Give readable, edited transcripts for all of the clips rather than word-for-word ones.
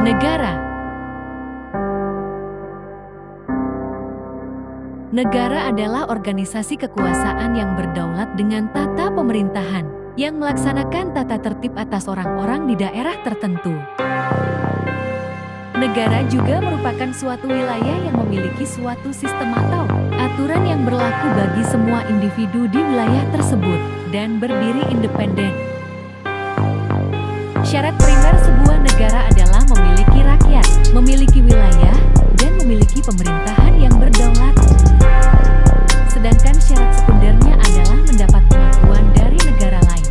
Negara. Negara adalah organisasi kekuasaan yang berdaulat dengan tata pemerintahan, yang melaksanakan tata tertib atas orang-orang di daerah tertentu. Negara juga merupakan suatu wilayah yang memiliki suatu sistem atau aturan yang berlaku bagi semua individu di wilayah tersebut, dan berdiri independen. Syarat primer sebuah negara adalah memiliki rakyat, memiliki wilayah, dan memiliki pemerintahan yang berdaulat. Sedangkan syarat sekundernya adalah mendapat pengakuan dari negara lain.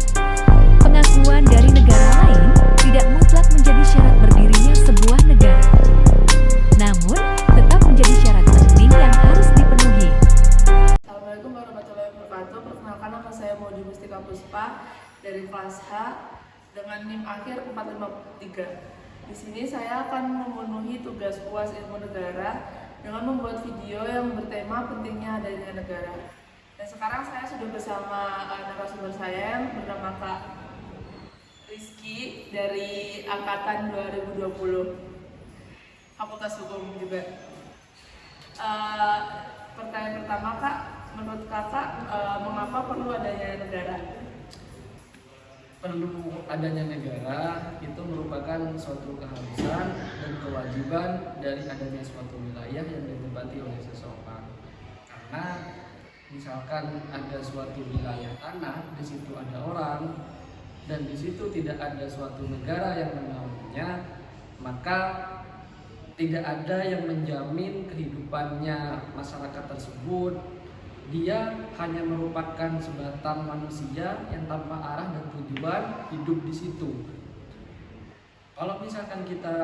Pengakuan dari negara lain tidak mutlak menjadi syarat berdirinya sebuah negara, namun tetap menjadi syarat penting yang harus dipenuhi. Assalamualaikum warahmatullahi wabarakatuh. Perkenalkan, nama saya Maudi Mustika Puspa dari kelas H dengan NIM akhir 453. Di sini saya akan memenuhi tugas UAS Ilmu Negara dengan membuat video yang bertema pentingnya adanya negara. Dan sekarang saya sudah bersama narasumber saya yang bernama Kak Rizky dari angkatan 2020 Fakultas Hukum juga. Pertanyaan pertama, Kak, menurut Kakak mengapa perlu adanya negara? Perlu adanya negara itu merupakan suatu keharusan dan kewajiban dari adanya suatu wilayah yang ditempati oleh seseorang. Karena misalkan ada suatu wilayah tanah, di situ ada orang, dan di situ tidak ada suatu negara yang menaunginya, maka tidak ada yang menjamin kehidupannya masyarakat tersebut. Dia hanya merupakan sebatang manusia yang tanpa arah dan tujuan hidup di situ. Kalau misalkan kita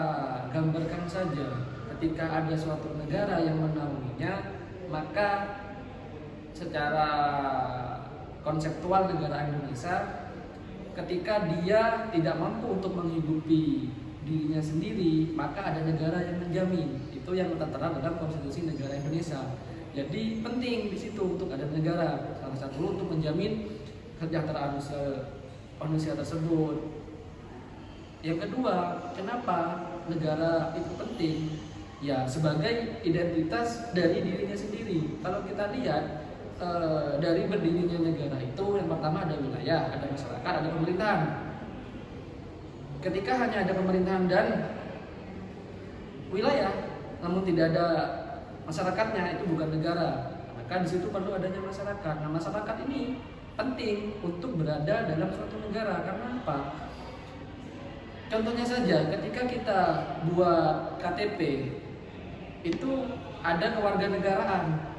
gambarkan saja, ketika ada suatu negara yang menaunginya, maka secara konseptual negara Indonesia, ketika dia tidak mampu untuk menghidupi dirinya sendiri, maka ada negara yang menjamin. Itu yang tertera dalam konstitusi negara Indonesia. Jadi penting di situ untuk ada negara. Salah satu untuk menjamin kesejahteraan manusia tersebut. Yang kedua, kenapa negara itu penting? Ya, sebagai identitas dari dirinya sendiri. Kalau kita lihat dari berdirinya negara itu, yang pertama ada wilayah, ada masyarakat, ada pemerintahan. Ketika hanya ada pemerintahan dan wilayah, namun tidak ada masyarakatnya, itu bukan negara. Maka di situ perlu adanya masyarakat. Nah, masyarakat ini penting untuk berada dalam suatu negara. Karena apa? Contohnya saja, ketika kita buat KTP, itu ada kewarganegaraan.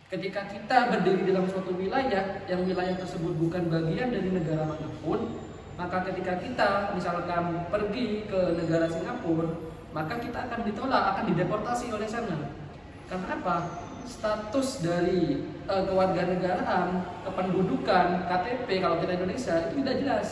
Ketika kita berdiri dalam suatu wilayah, yang wilayah tersebut bukan bagian dari negara manapun, maka ketika kita misalkan pergi ke negara Singapura, maka kita akan ditolak, akan dideportasi oleh sana. Karena apa? Status dari kewarganegaraan, kependudukan, KTP kalau kita Indonesia itu tidak jelas.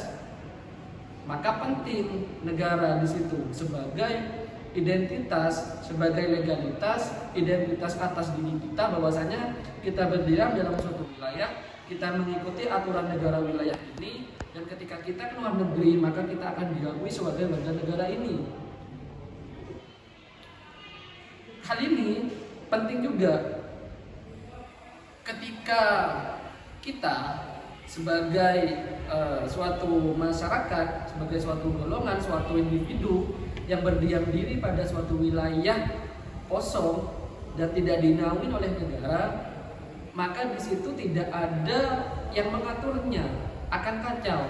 Maka penting negara di situ sebagai identitas, sebagai legalitas, identitas atas diri kita, bahwasanya kita berdiam dalam suatu wilayah, kita mengikuti aturan negara wilayah ini, dan ketika kita keluar negeri maka kita akan diakui sebagai warga negara ini. Hal ini penting juga ketika kita sebagai suatu masyarakat, sebagai suatu golongan, suatu individu yang berdiam diri pada suatu wilayah kosong dan tidak dinaungi oleh negara, maka di situ tidak ada yang mengaturnya, akan kacau.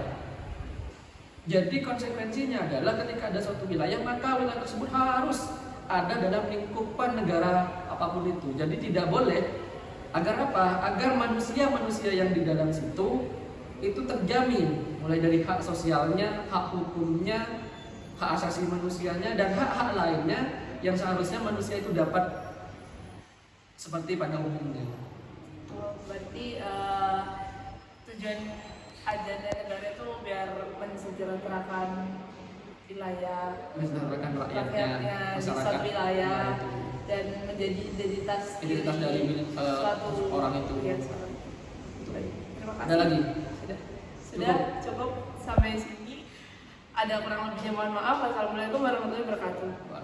Jadi konsekuensinya adalah ketika ada suatu wilayah, maka wilayah tersebut harus ada dalam lingkupan negara apapun itu. Jadi tidak boleh, agar apa? Agar manusia-manusia yang di dalam situ itu terjamin, mulai dari hak sosialnya, hak hukumnya, hak asasi manusianya, dan hak-hak lainnya yang seharusnya manusia itu dapat seperti pada umumnya. Berarti tujuan adanya negara itu biar mensejahterakan wilayah, mensejahterakan rakyatnya, di suatu wilayah, dan menjadi identitas dari suatu orang itu. Ya, terima kasih. Ada lagi? Sudah cukup sampai sini. Ada kurang lebihnya mohon maaf. Wassalamualaikum warahmatullahi wabarakatuh.